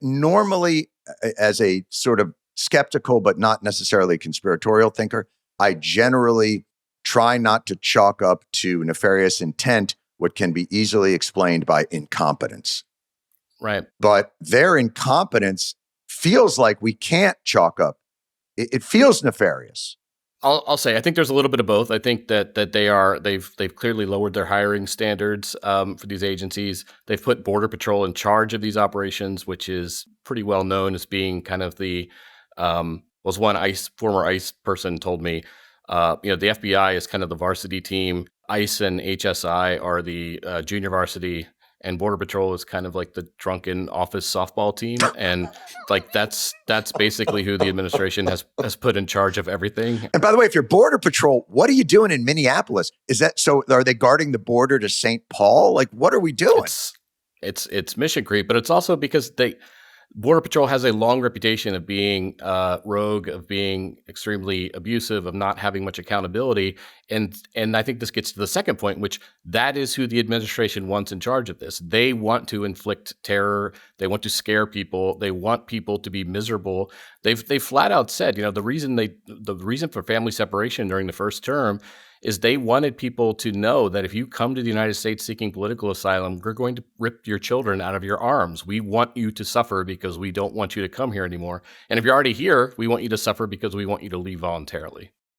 normally, as a sort of skeptical but not necessarily conspiratorial thinker, I generally try not to chalk up to nefarious intent what can be easily explained by incompetence. Right. But their incompetence feels like we can't chalk up. It feels nefarious. I'll say I think there's a little bit of both. I think that they've clearly lowered their hiring standards for these agencies. They've put Border Patrol in charge of these operations, which is pretty well known as being kind of the was one former ICE person told me. The FBI is kind of the varsity team. ICE and HSI are the junior varsity, and Border Patrol is kind of like the drunken office softball team. And like that's basically who the administration has put in charge of everything. And by the way, if you're Border Patrol, what are you doing in Minneapolis? Is that so? Are they guarding the border to St. Paul? Like, what are we doing? It's mission creep, but it's also because Border Patrol has a long reputation of being rogue, of being extremely abusive, of not having much accountability. And I think this gets to the second point, which that is who the administration wants in charge of this. They want to inflict terror. They want to scare people. They want people to be miserable. They've flat out said, the reason for family separation during the first term is they wanted people to know that if you come to the United States seeking political asylum, we're going to rip your children out of your arms. We want you to suffer because we don't want you to come here anymore. And if you're already here, we want you to suffer because we want you to leave voluntarily.